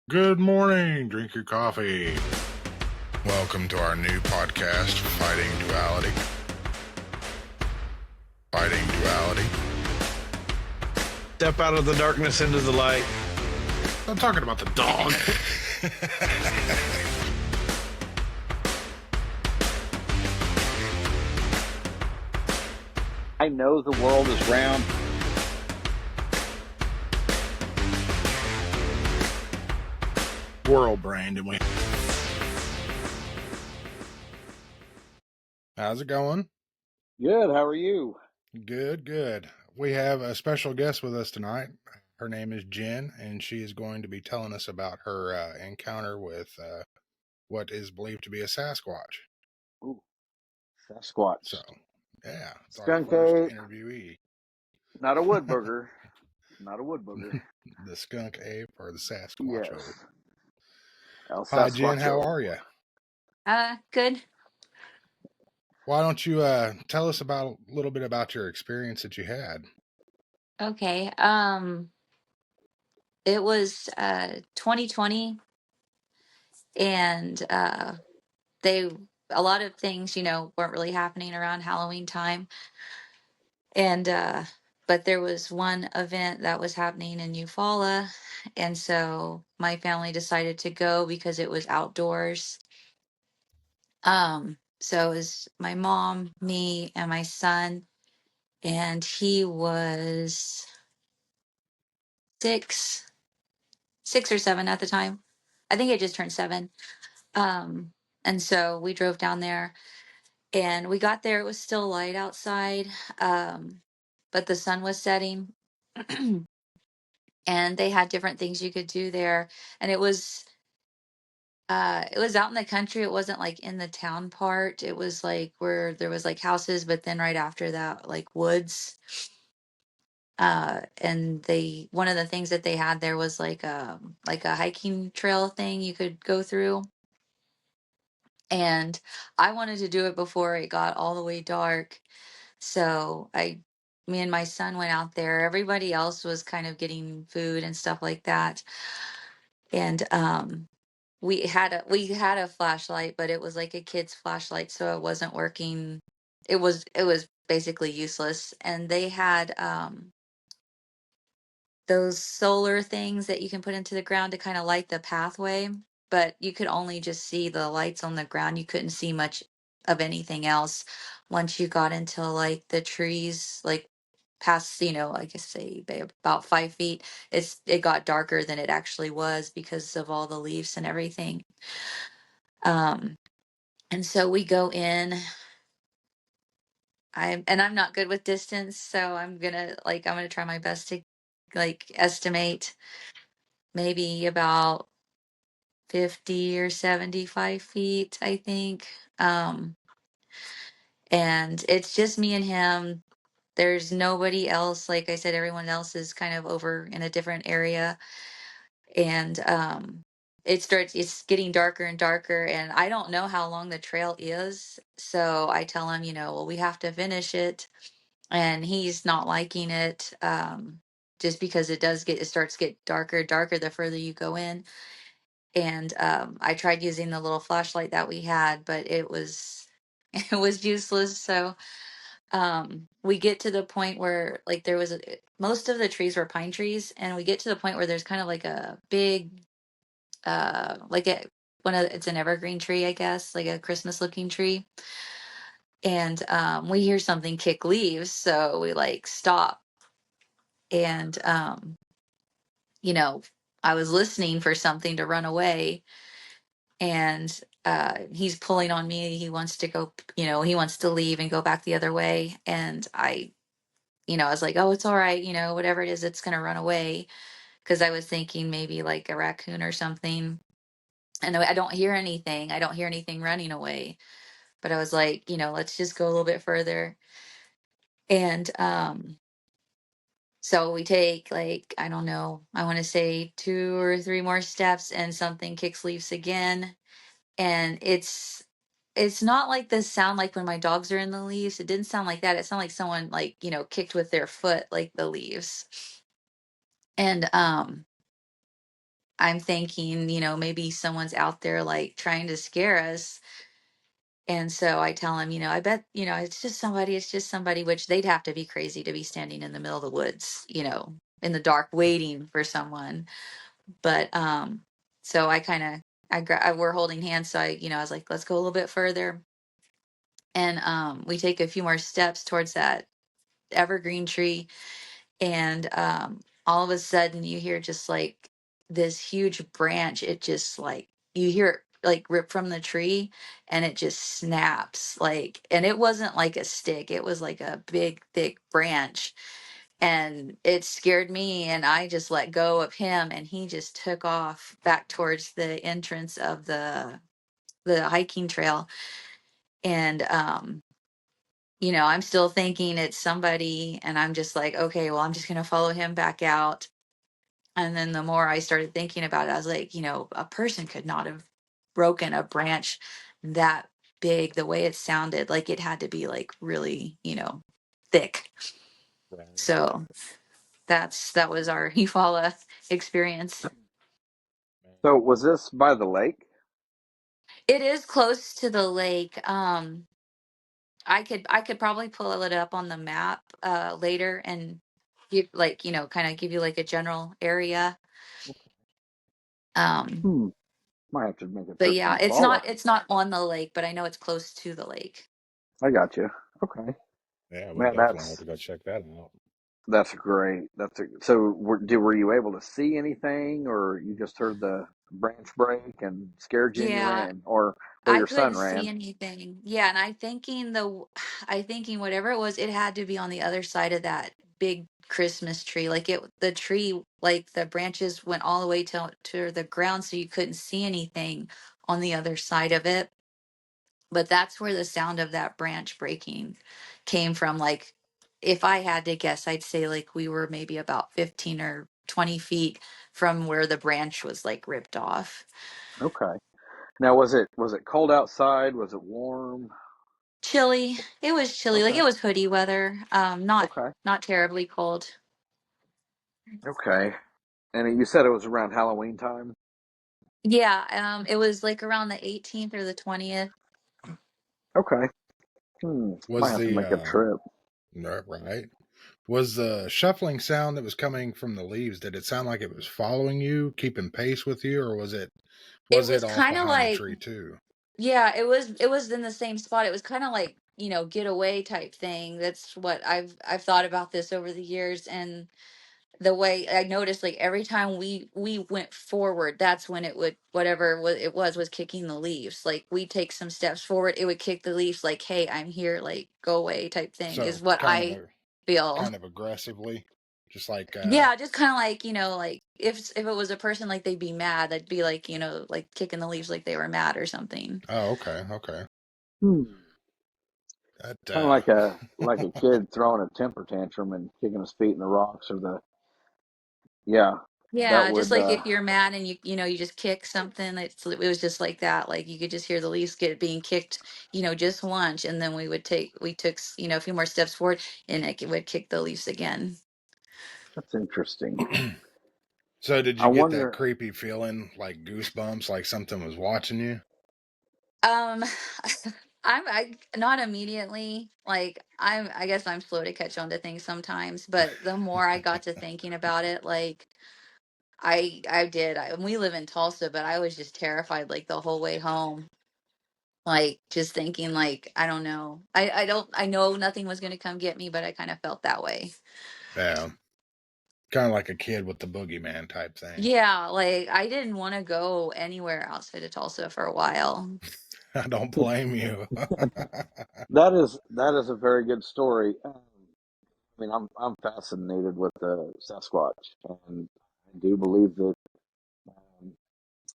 Good morning. Drink your coffee. Welcome to our new podcast, Fighting Duality. Fighting Duality. Step out of the darkness into the light. I'm talking about the dog. I know the world is round. World brand, and we. How's it going? Good. How are you? Good, good. We have a special guest with us tonight. Her name is Jen, and she is going to be telling us about her encounter with what is believed to be a Sasquatch. Ooh, Sasquatch. So, yeah, it's our Skunk first ape. interviewee. Not a wood booger. Not a wood booger. The skunk ape or the Sasquatch. Yes. El Hi, Jen. How Sasquatcho. are you? Good. Why don't you tell us about a little bit about your experience that you had? Okay. It was 2020, and a lot of things, weren't really happening around Halloween time. And but there was one event that was happening in Eufaula, and so my family decided to go because it was outdoors. So it was my mom, me, and my son, and he was six or seven at the time. I think I just turned 7. Um, and so we drove down there, and we got there. It was still light outside, but the sun was setting, and they had different things you could do there. And it was out in the country. It wasn't like in the town part. It was like where there was like houses, but then right after that, like woods. And one of the things that they had there was like a hiking trail thing you could go through. And I wanted to do it before it got all the way dark. So me and my son went out there. Everybody else was kind of getting food and stuff like that. And we had a flashlight, but it was like a kid's flashlight, so it wasn't working. It was basically useless. And they had those solar things that you can put into the ground to kind of light the pathway, but you could only just see the lights on the ground. You couldn't see much of anything else once you got into like the trees, like past, like I say, about 5 feet. It got darker than it actually was because of all the leaves and everything. Um, and so we go in. I'm not good with distance, so I'm gonna try my best to like estimate maybe about 50 or 75 feet, I think. And it's just me and him. There's nobody else. Like I said, everyone else is kind of over in a different area. And it's getting darker and darker. And I don't know how long the trail is. So I tell him, well, we have to finish it. And he's not liking it. Just because it starts to get darker, darker the further you go in. And I tried using the little flashlight that we had, but it was it was useless. So we get to the point where like most of the trees were pine trees, and we get to the point where there's kind of like a big like it's an evergreen tree, I guess, like a Christmas looking tree. And we hear something kick leaves, so we like stop. And you know I was listening for something to run away, and he's pulling on me. He wants to go, he wants to leave and go back the other way. And I was like, oh, it's all right, whatever it is, it's gonna run away. Because I was thinking maybe like a raccoon or something. And I don't hear anything. I don't hear anything running away. But I was like, let's just go a little bit further. And so we take, like, I don't know, I want to say 2 or 3 more steps, and something kicks leaves again. And it's not like the sound like when my dogs are in the leaves. It didn't sound like that. It sounded like someone, like, kicked with their foot like the leaves. And I'm thinking, maybe someone's out there like trying to scare us. And so I tell him, I bet, it's just somebody, which they'd have to be crazy to be standing in the middle of the woods, in the dark waiting for someone. But so I kind of we're holding hands, so I was like, let's go a little bit further. And we take a few more steps towards that evergreen tree, and all of a sudden you hear just like this huge branch. It just like you hear it like rip from the tree, and it just snaps, like, and it wasn't like a stick, it was like a big thick branch. And it scared me, and I just let go of him, and he just took off back towards the entrance of the hiking trail. And I'm still thinking it's somebody, and I'm just like, okay, well, I'm just going to follow him back out. And then the more I started thinking about it, I was like, a person could not have broken a branch that big. The way it sounded, like it had to be like really, thick. Right. So that was our Eufaula experience. So was this by the lake? It is close to the lake. I could probably pull it up on the map later and give, like, kind of give you like a general area. Um Hmm. Might have to make a but trip to yeah, it's Eufaula. not on the lake, but I know it's close to the lake. I got you. Okay. Yeah, we'll Man, definitely have to go check that out. that's great. So were you able to see anything, or you just heard the branch break and scared you and you Yeah, ran, or I your son couldn't see ran? anything. Yeah, and I thinking whatever it was, it had to be on the other side of that big Christmas tree. Like the tree, like the branches went all the way to the ground, so you couldn't see anything on the other side of it. But that's where the sound of that branch breaking came from. Like, if I had to guess, I'd say like we were maybe about 15 or 20 feet from where the branch was like ripped off. Okay. Now was it cold outside? Was it warm? Chilly. It was chilly. Like Okay. it was hoodie weather. Not Okay. not terribly cold. Okay. And you said it was around Halloween time? Yeah, it was like around the 18th or the 20th. Okay. Might Was have to the make a trip. right? Was the shuffling sound that was coming from the leaves, did it sound like it was following you, keeping pace with you, or It was it was off kind of behind the like, tree too? yeah, it was in the same spot. It was kind of like, get away type thing. That's what I've thought about this over the years. And the way I noticed, like every time we went forward, that's when it would, whatever it was kicking the leaves. Like we take some steps forward, it would kick the leaves. Like, hey, I'm here. Like, go away type thing is So what I feel. kind of aggressively, just like Yeah, just kind of like, like if it was a person, like they'd be mad, they'd be like, like kicking the leaves like they were mad or something. oh, okay, okay. Hmm. That Kind of like a kid throwing a temper tantrum and kicking his feet in the rocks or the yeah, that Yeah, just would like if you're mad and you just kick something, it was just like that. Like you could just hear the leaves get being kicked, just once, and then we took a few more steps forward, and it would kick the leaves again. that's interesting. So did I you get that wonder. creepy feeling, like goosebumps, like something was watching you? Um, I not immediately. Like I guess I'm slow to catch on to things sometimes, but the more I got to thinking about it, like I did. We live in Tulsa, but I was just terrified like the whole way home. Like just thinking like I don't know. I know nothing was going to come get me, but I kind of felt that way. Yeah, kind of like a kid with the boogeyman type thing. Yeah, like I didn't want to go anywhere outside of Tulsa for a while. I don't blame you. That is a very good story. I mean, I'm fascinated with the Sasquatch, and I do believe that um,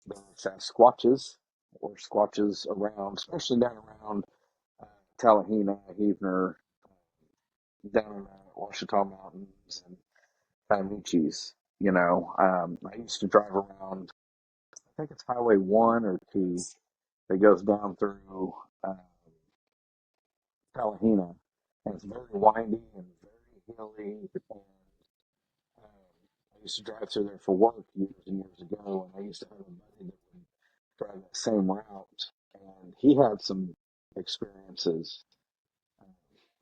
there are Sasquatches or squatches around, especially down around uh, Tallahena, Heavener, down in the Ouachita Mountains and Comanches. I used to drive around. I think it's Highway 1 or 2 that goes down through Tallahena, and it's very windy and very hilly. And I used to drive through there for work years and years ago, and same route, and he had some experiences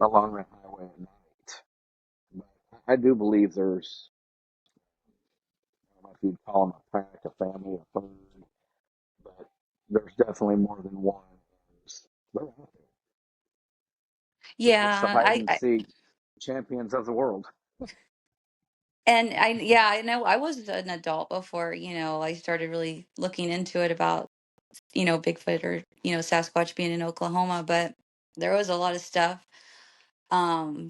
along that highway at night. But I do believe there's, I don't know if you'd call them a pack, a family, a herd, but there's definitely more than one. They're out there. They're just the Yeah, hide and seek champions of the world. and yeah, I know I was an adult before, I started really looking into it about, Bigfoot or, Sasquatch being in Oklahoma, but there was a lot of stuff.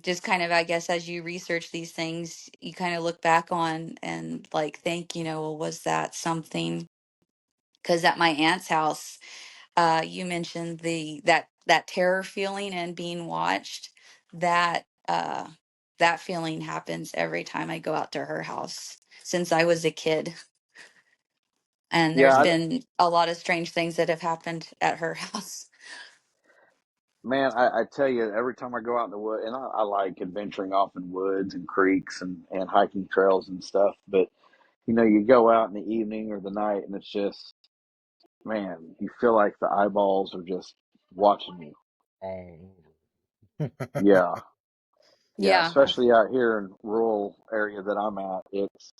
Just kind of, I guess, as you research these things, you kind of look back on and like think, well, was that something? Because at my aunt's house, you mentioned that terror feeling and being watched. That that feeling happens every time I go out to her house since I was a kid. And there's Yeah, been a lot of strange things that have happened at her house. man, I tell you, every time I go out in the wood, and I like adventuring off in woods and creeks and hiking trails and stuff, but you go out in the evening or the night, and it's just, man, you feel like the eyeballs are just watching you. All Yeah, yeah, Yeah. especially out here in rural area that I'm at, it's,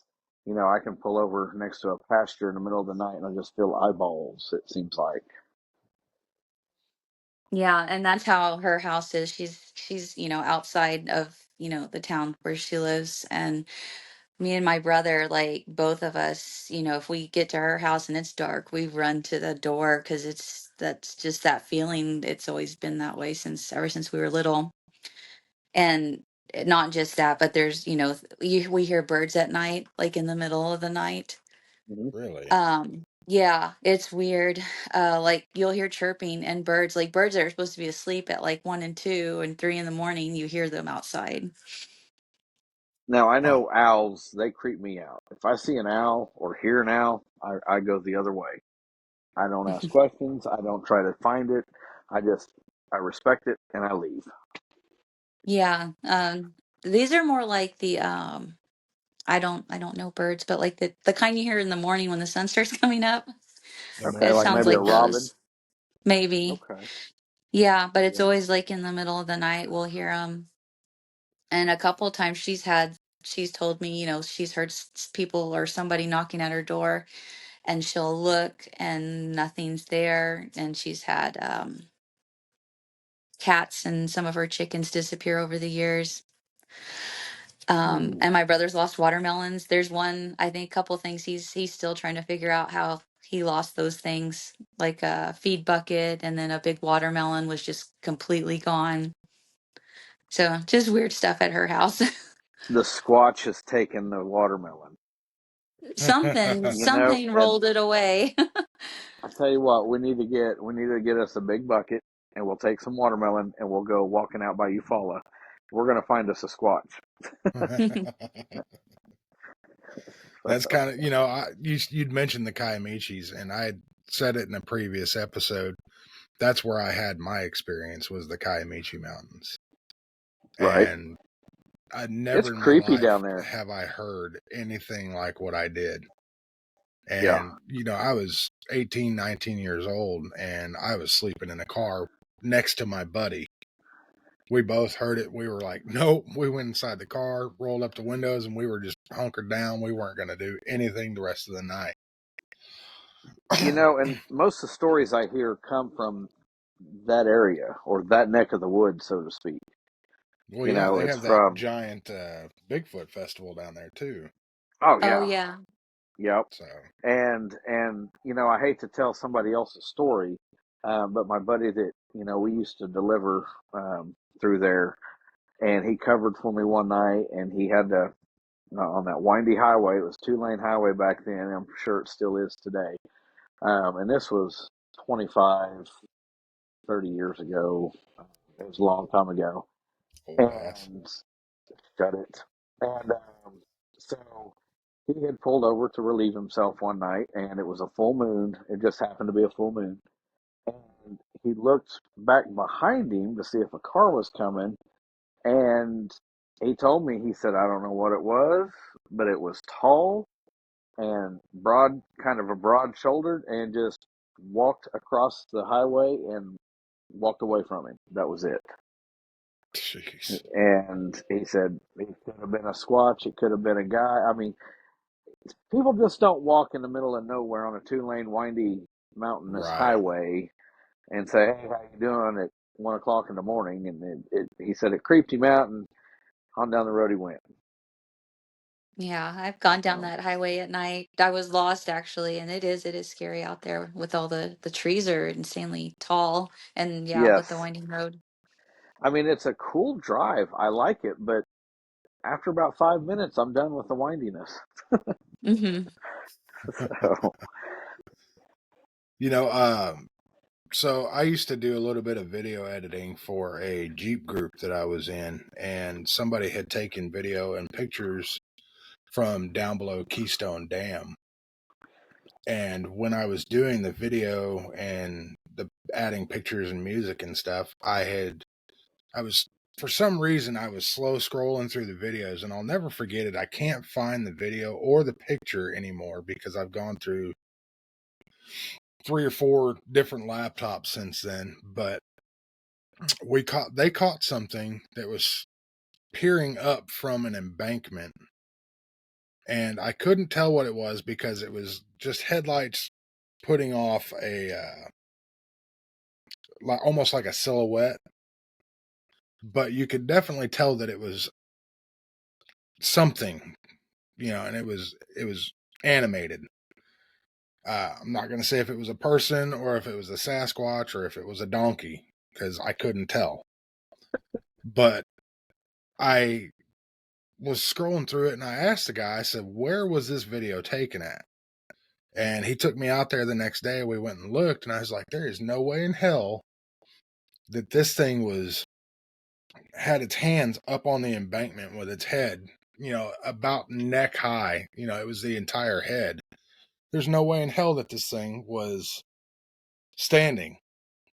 I can pull over next to a pasture in the middle of the night, and I just feel eyeballs. It seems like. Yeah, and that's how her house is. She's, outside of, the town where she lives. And me and my brother, like both of us, if we get to her house and it's dark, we run to the door because that's just that feeling. It's always been that way ever since we were little. And not just that, but there's, we hear birds at night, like in the middle of the night. Mhm. really? Yeah, it's weird. Like you'll hear chirping and birds, like birds that are supposed to be asleep at like 1 and 2 and 3 in the morning, you hear them outside. Now I Huh. know owls; they creep me out. If I see an owl or hear an owl, I go the other way. I don't ask questions. I don't try to find it. I respect it and I leave. Yeah. These are more like the I don't know birds, but like the kind you hear in the morning when the sun starts coming up. The Okay, It like sounds maybe a like moonflower. robin. those. Maybe. Okay, Yeah, but it's yeah. always like in the middle of the night we'll hear them. And a couple of times she's told me, she's heard people or somebody knocking at her door and she'll look and nothing's there. And she's had cats and some of her chickens disappear over the years. Ooh. And my brother's lost watermelons. There's one, I think, a couple things he's still trying to figure out how he lost those things, like a feed bucket, and then a big watermelon was just completely gone. So just weird stuff at her house. The squatch has taken the watermelon. something something And rolled it away. I tell you what, we need to get us a big bucket, and we'll take some watermelon, and we'll go walking out by Eufaula. We're gonna find us a squatch. That's kind of, you'd mentioned the Kiamichis, and I had said it in a previous episode. That's where I had my experience, was the Kiamichi Mountains. Right? And I It's never in my creepy down life there. have I heard anything like what I did. Yeah. And, I was 18, 19 years old, and I was sleeping in a car next to my buddy. We both heard it. We were like, nope. We went inside the car, rolled up the windows, and we were just hunkered down. We weren't going to do anything the rest of the night. And most of the stories I hear come from that area or that neck of the woods, so to speak. Well, yeah, they It's have that from, giant Bigfoot festival down there too. oh, Oh yeah. yeah. Yep. So, And I hate to tell somebody else's story, but my buddy that, we used to deliver through there, and he covered for me one night, and he had to, on that windy highway, it was 2-lane highway back then, and I'm sure it still is today. And this was 25, 30 years ago. It was a long time ago. old ass. And shut it. And so he had pulled over to relieve himself one night, and it was a full moon. It just happened to be a full moon. And he looked back behind him to see if a car was coming. And he told me, he said, I don't know what it was, but it was tall and broad, kind of a broad shouldered, and just walked across the highway and walked away from him. That was it. Jeez. And he said it could have been a Squatch, it could have been a guy. I mean, people just don't walk in the middle of nowhere on a 2-lane windy mountainous Right. highway and say, "Hey, how you doing?" at 1 o'clock in the morning. And he said it creeped him out, and on down the road he went. Yeah, I've gone down So that highway at night. I was lost actually, and it is scary out there with all the trees are insanely tall and yeah, with the yes, winding road. I mean it's a cool drive. I like it, but after about 5 minutes, I'm done with the windiness. Hmm. So You know, so I used to do a little bit of video editing for a Jeep group that I was in, and somebody had taken video and pictures from down below Keystone Dam. And when I was doing the video and the adding pictures and music and stuff, I was for some reason I was slow scrolling through the videos, and I'll never forget it. I can't find the video or the picture anymore because I've gone through 3 or 4 different laptops since then. But they caught something that was peering up from an embankment, and I couldn't tell what it was because it was just headlights putting off a almost like a silhouette, but you could definitely tell that it was something, and it was animated. I'm not going to say if it was a person or if it was a Sasquatch or if it was a donkey because I couldn't tell. But I was scrolling through it and I asked the guy, I said, "Where was this video taken at?" And he took me out there the next day. We went and looked, and I was like, "There is no way in hell that this thing had its hands up on the embankment with its head, about neck high. It was the entire head. There's no way in hell that this thing was standing.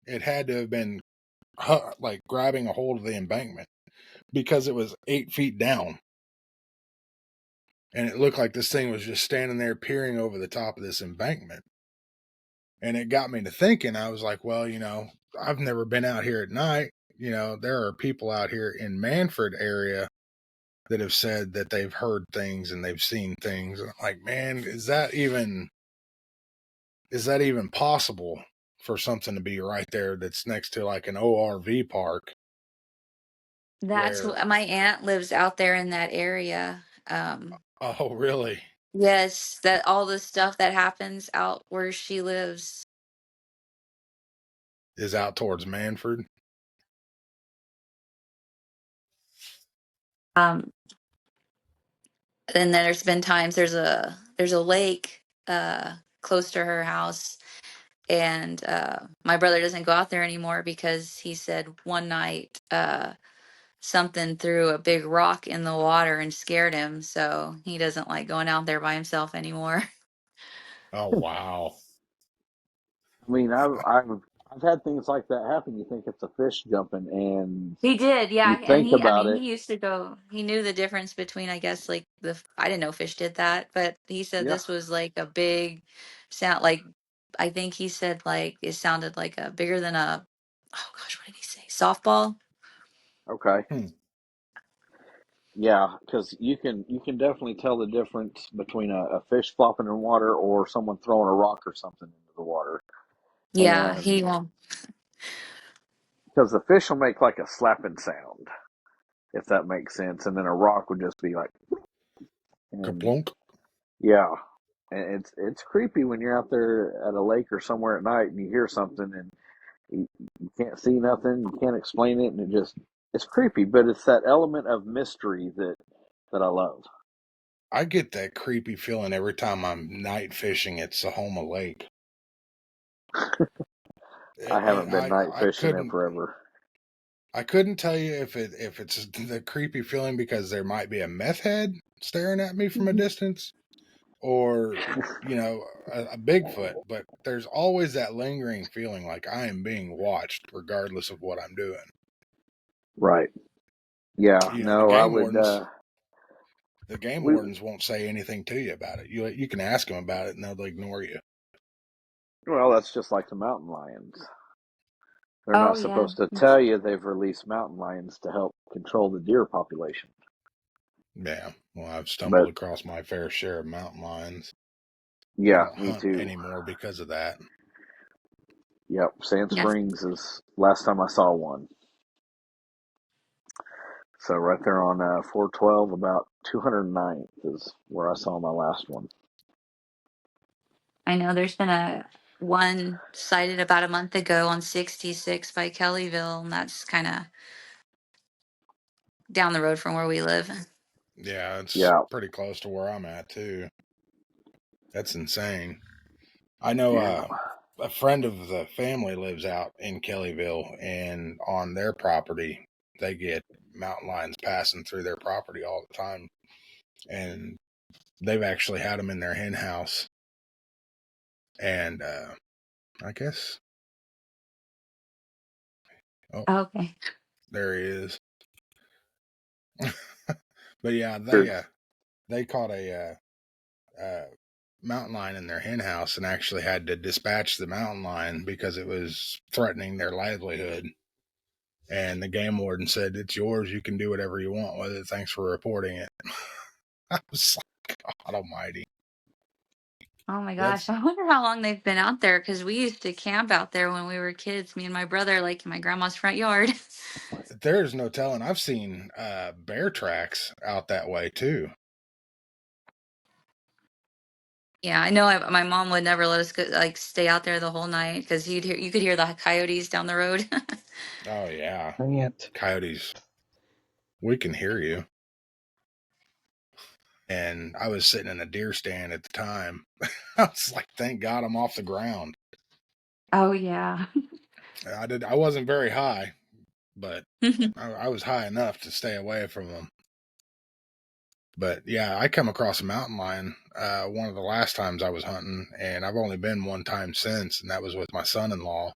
It had to have been like grabbing a hold of the embankment because it was 8 feet down. And it looked like this thing was just standing there peering over the top of this embankment. And it got me to thinking, I was like, well, I've never been out here at night. There are people out here in Manford area that have said that they've heard things and they've seen things. And I'm like, man, is that even possible for something to be right there that's next to like an ORV park That's where, what my aunt lives out there in that area. oh, really? Yes, that all the stuff that happens out where she lives. Is out towards Manford? Um, and there's been times there's a lake close to her house, and my brother doesn't go out there anymore because he said one night something threw a big rock in the water and scared him, so he doesn't like going out there by himself anymore. Oh, wow. I mean, I've had things like that happen. You think it's a fish jumping, and He did, you yeah, and think I about mean, it. he used to go. He knew the difference between, I guess, like I didn't know fish did that, but he said Yeah. this was like a big sound. Like I think he said like it sounded like a bigger than a. Oh gosh, what did he say? Softball. Okay. Hmm. Yeah, because you can definitely tell the difference between a fish flopping in water or someone throwing a rock or something into the water. Yeah, he And because the fish will make like a slapping sound, if that makes sense, and then a rock would just be like, and Kaplunk. yeah, and it's creepy when you're out there at a lake or somewhere at night and you hear something and you can't see nothing, you can't explain it, and it's creepy, but it's that element of mystery that I love. I get that creepy feeling every time I'm night fishing at Sahoma Lake. I And haven't been I night I fishing in couldn't forever. I couldn't tell you if it's the creepy feeling because there might be a meth head staring at me from a Mhm. distance or a Bigfoot, but there's always that lingering feeling like I am being watched regardless of what I'm doing. Right. Yeah. The No, I game would. wardens the game We wardens won't say anything to you about it. You can ask them about it and they'll ignore you. Well, that's just like the mountain lions. They're Oh not yeah. supposed to tell you they've released mountain lions to help control the deer population. Yeah. Well, I've stumbled But across my fair share of mountain lions. I yeah, don't me hunt too. anymore because of that. Yep, Sand Yes. Springs is last time I saw one. So right there on 412, about 209th is where I saw my last one. I know there's been a one sighted about a month ago on 66 by Kellyville, and that's kind of down the road from where we live. Yeah, it's Yeah, pretty close to where I'm at too. That's insane. I know yeah. a friend of the family lives out in Kellyville, and on their property, they get mountain lions passing through their property all the time. And they've actually had them in their hen house. And I guess, oh, Okay. there he is. But yeah, Sure. they caught a mountain lion in their hen house and actually had to dispatch the mountain lion because it was threatening their livelihood. And the game warden said, "It's yours. You can do whatever you want with it. Thanks for reporting it." I was like, God Almighty. Oh my That's gosh. I wonder how long they've been out there because we used to camp out there when we were kids, me and my brother, like in my grandma's front yard. there's no telling. I've seen bear tracks out that way too. Yeah, I know my mom would never let us go, like stay out there the whole night because you could hear the coyotes down the road. Oh yeah, Can't. coyotes. We can hear you. And I was sitting in a deer stand at the time. I was like, thank God I'm off the ground. Oh yeah. I wasn't very high, but I was high enough to stay away from them. But yeah, I come across a mountain lion one of the last times I was hunting, and I've only been one time since, and that was with my son-in-law.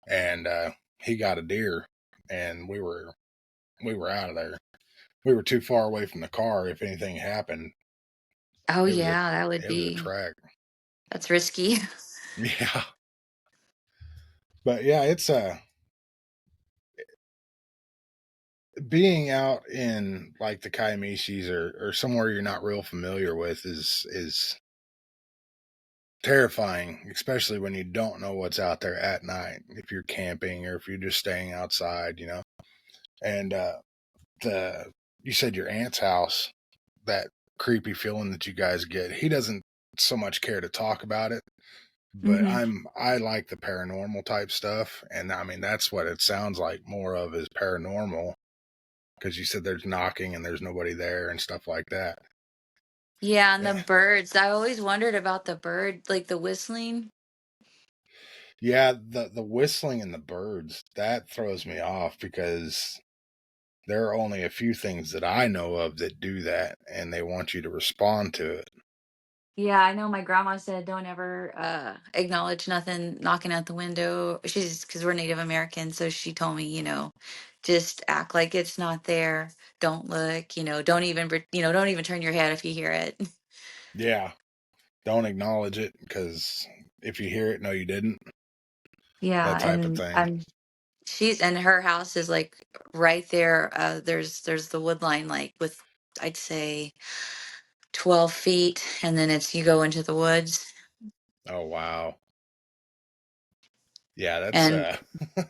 And he got a deer, and we were out of there. We were too far away from the car. If anything happened, Oh it was a yeah, that would it was a be track. that's risky. Yeah, but yeah, it's being out in like the Kiamisis or somewhere you're not real familiar with is terrifying, especially when you don't know what's out there at night. If you're camping or if you're just staying outside. And the you said your aunt's house, that creepy feeling that you guys get. He doesn't so much care to talk about it, but Hmm. I like the paranormal type stuff, and I mean that's what it sounds like more of is paranormal because you said there's knocking and there's nobody there and stuff like that. Yeah, and the Yeah. birds. I always wondered about the bird, like the whistling. Yeah, the whistling and the birds, that throws me off because there are only a few things that I know of that do that and they want you to respond to it. Yeah, I know my grandma said don't ever acknowledge nothing knocking at the window. She's because we're Native American, so she told me, just act like it's not there. Don't look, don't even, don't even turn your head if you hear it. Yeah, don't acknowledge it because if you hear it, no, you didn't. Yeah, That type of and thing. and her house is like right there. There's the wood line like with I'd say 12 feet, and then you go into the woods. Oh wow. Yeah, that's And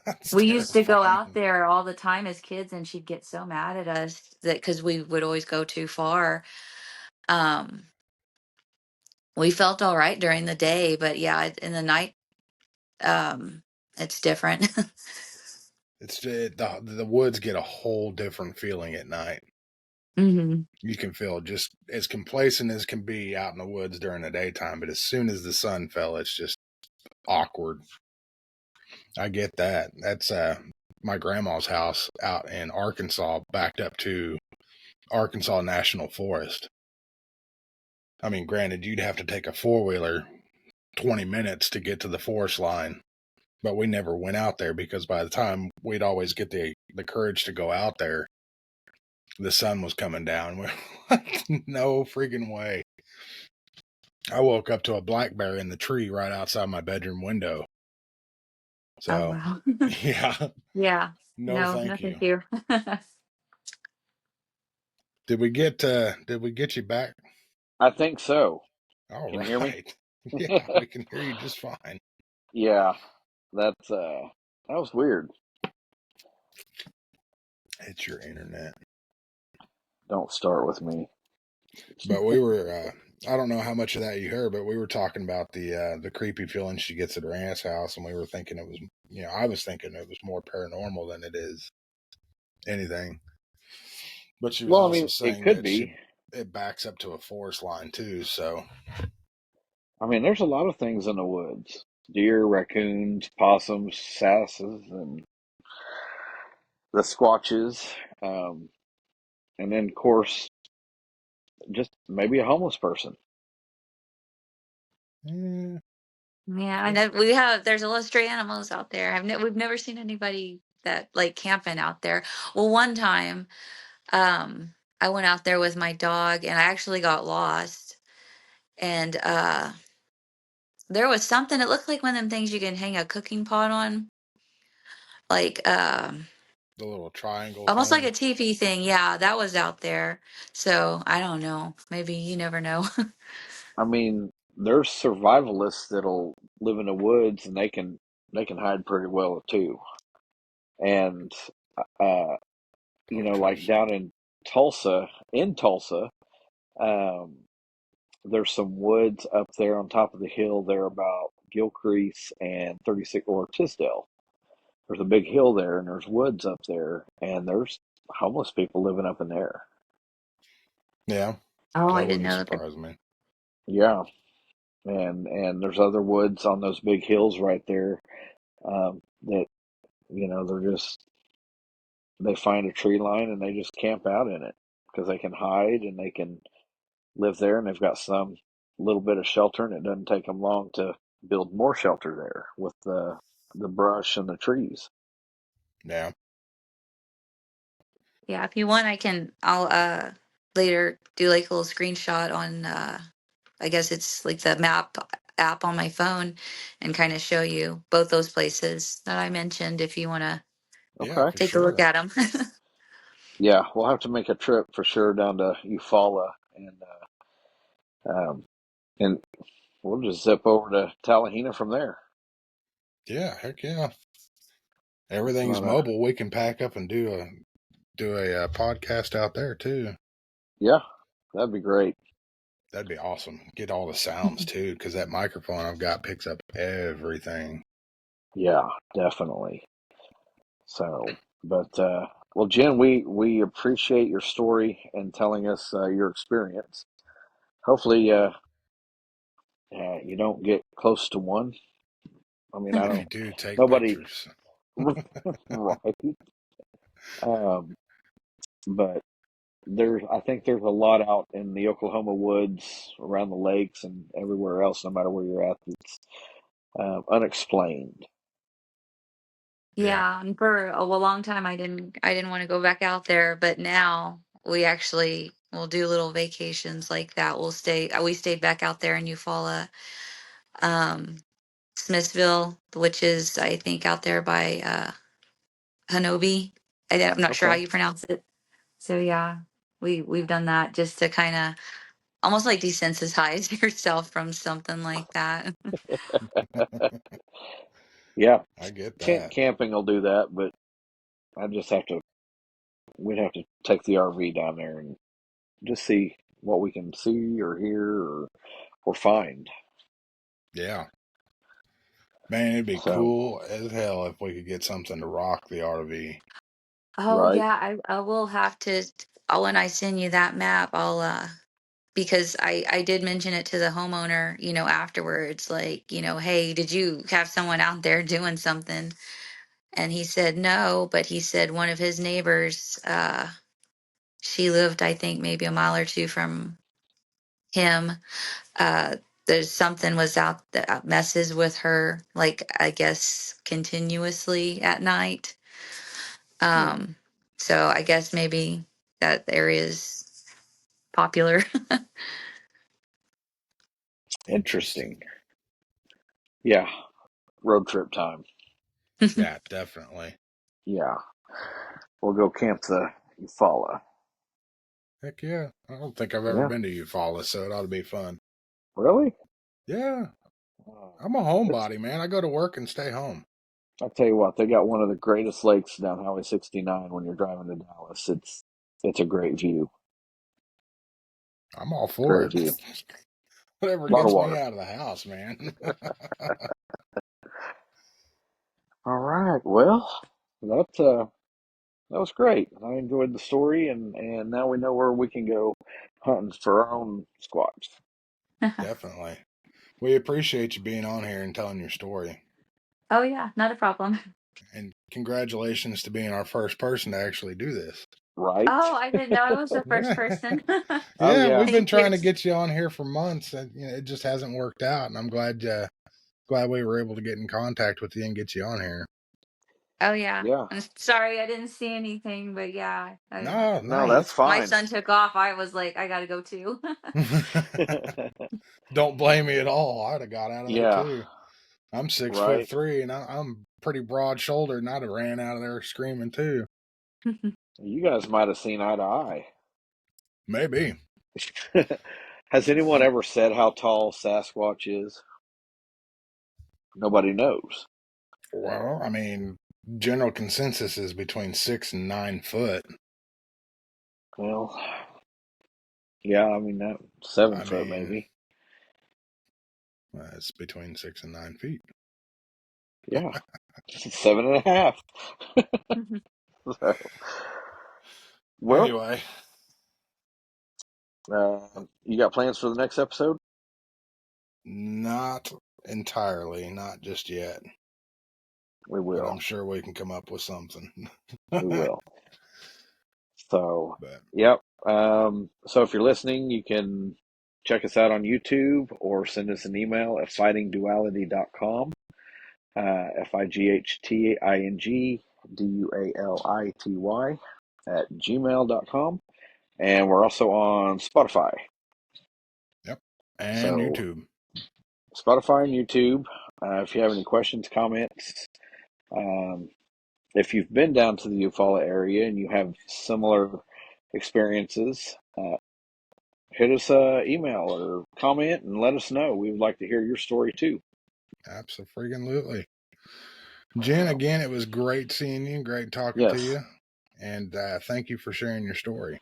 that's we used to go out terrifying. there all the time as kids, and she'd get so mad at us that because we would always go too far. Um, we felt all right during the day, but yeah, in the night, um, it's different. The woods get a whole different feeling at night. Hmm. You can feel just as complacent as can be out in the woods during the daytime, but as soon as the sun fell, it's just awkward. I get that. That's my grandma's house out in Arkansas, backed up to Arkansas National Forest. I mean, granted, you'd have to take a four-wheeler 20 minutes to get to the forest line, but we never went out there because by the time we'd always get the courage to go out there, the sun was coming down. We're like, no freaking way. I woke up to a blackberry in the tree right outside my bedroom window. Oh So, wow. yeah, Yeah. no, No, thank no, you. thank you. Did we get you back? I think so. All Can you hear me? right. Yeah, we can hear you just fine. Yeah, that's that was weird. It's your internet. Don't start with me. But we were I don't know how much of that you heard, but we were talking about the creepy feeling she gets at her aunt's house, and we were thinking it was, I was thinking it was more paranormal than it is anything. But she was Well, I also mean, it saying could that be. it backs up to a forest line too, so I mean, there's a lot of things in the woods: deer, raccoons, possums, sasses, and the squatches. Um, and then, of course, just maybe a homeless person. yeah, Yeah, I know we have. There's a lot of stray animals out there. We've never seen anybody that like camping out there. Well, one time, I went out there with my dog, and I actually got lost. And there was something. It looked like one of them things you can hang a cooking pot on, like the little triangle almost like thing. a teepee thing. Yeah, that was out there. So I don't know. Maybe you never know. I mean, there's survivalists that'll live in the woods and they can hide pretty well too. And uh, Oh, like geez. down in Tulsa, um, there's some woods up there on top of the hill there about Gilcrease and 36 or Tisdale. There's a big hill there, and there's woods up there, and there's homeless people living up in there. Yeah, Oh, I that didn't wouldn't know that. surprise me. Yeah, and there's other woods on those big hills right there, that they're just they find a tree line and they just camp out in it because they can hide and they can live there, and they've got some little bit of shelter, and it doesn't take them long to build more shelter there with the brush and the trees. Yeah, Yeah, if you want, I'll later do like a little screenshot on I guess it's like the map app on my phone and kind of show you both those places that I mentioned if you want to yeah, Okay. for take a look sure. at them. Yeah, we'll have to make a trip for sure down to Eufaula, um, and we'll just zip over to Tallahena from there. Yeah, heck yeah. It's Everything's not a mobile. We can pack up and do a podcast out there too. Yeah, that'd be great. That'd be awesome. Get all the sounds too, because that microphone I've got picks up everything. Yeah, definitely. So, but well, Jen, we appreciate your story and telling us your experience. Hopefully, you don't get close to one. I mean, I If you don't. do, take Nobody, pictures. right? Um, but I think there's a lot out in the Oklahoma woods, around the lakes, and everywhere else. No matter where you're at, that's unexplained. Yeah, Yeah, and for a long time I didn't want to go back out there, but now we actually will do little vacations like that. We stayed back out there in Eufaula, um, Smithville, which is I think out there by Hanobi. I'm not sure how Okay. you pronounce it. So yeah, we've done that just to kind of almost like desensitize yourself from something like that. Yeah, I get that. camping will do that, but I just have to. We'd have to take the RV down there and just see what we can see or hear or find. Yeah. Man, it'd be So, cool as hell if we could get something to rock the RV. Oh right? yeah, I will have to. When I send you that map, I'll because I did mention it to the homeowner, afterwards, like, hey, did you have someone out there doing something? And he said no, but he said one of his neighbors, she lived, I think, maybe a mile or two from him. Uh, there's something was out that messes with her, like I guess continuously at night. Hmm. Um, so I guess maybe that area is popular. Interesting. Yeah. Road trip time. Yeah, definitely. Yeah. We'll go camp the Eufaula. Heck yeah. I don't think I've ever Yeah. been to Eufaula, so it ought to be fun. Really? Yeah. Oh, I'm a homebody, man. I go to work and stay home. I'll tell you what, they got one of the greatest lakes down Highway 69 when you're driving to Dallas. It's a great view. I'm all for Great it. view. Whatever A lot of gets me water. out of the house, man. All right. Well, that was great. I enjoyed the story, and now we know where we can go hunting for our own squatch. Definitely. We appreciate you being on here and telling your story. Oh yeah, not a problem. And congratulations to being our first person to actually do this. Right? Oh, I didn't know I was the first Yeah. person. Oh, Yeah, yeah. we've been Thank you. trying to get you on here for months, and it just hasn't worked out. And I'm glad we were able to get in contact with you and get you on here. Oh yeah. Yeah. I'm sorry I didn't see anything, but yeah. No, No, no. that's My fine. son took off. I was like, I gotta go too. Don't blame me at all. I'd have got out of there Yeah. too. I'm 6'3", Right. and I'm pretty broad shouldered, and I'd have ran out of there screaming too. You guys might have seen eye to eye. Maybe. Has anyone ever said how tall Sasquatch is? Nobody knows. Well, I mean, general consensus is between 6 and 9 foot. Well, yeah, I mean that 7 foot mean, maybe. It's between 6 and 9 feet. Yeah, 7.5. So, well, Anyway, you got plans for the next episode? not entirely, not just yet. We But I'm will. sure we can come up with something. We will. So, But yep. So if you're listening, you can check us out on YouTube or send us an email at fightingduality.com. FIGHTINGDUALITY at gmail.com. And we're also on Spotify. yep, and So, YouTube. Spotify and YouTube. If you have any questions, comments, if you've been down to the Eufaula area and you have similar experiences, hit us an email or comment and let us know. We would like to hear your story too. Absolutely. Jen, again, it was great seeing you, great talking to Yes. you, and thank you for sharing your story.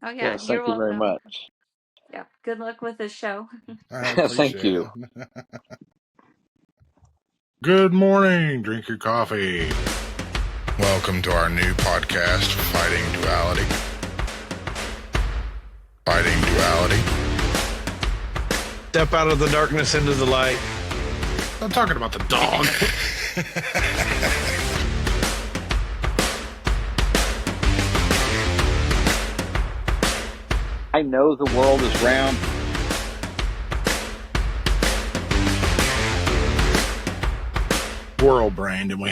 Oh yeah, Yes, you're thank you very welcome. much. Yeah. Good luck with the show. I appreciate Thank you. it. Good morning. Drink your coffee. Welcome to our new podcast, Fighting Duality. Fighting Duality. Step out of the darkness into the light. I'm talking about the dog. I know the world is round. World brained, and we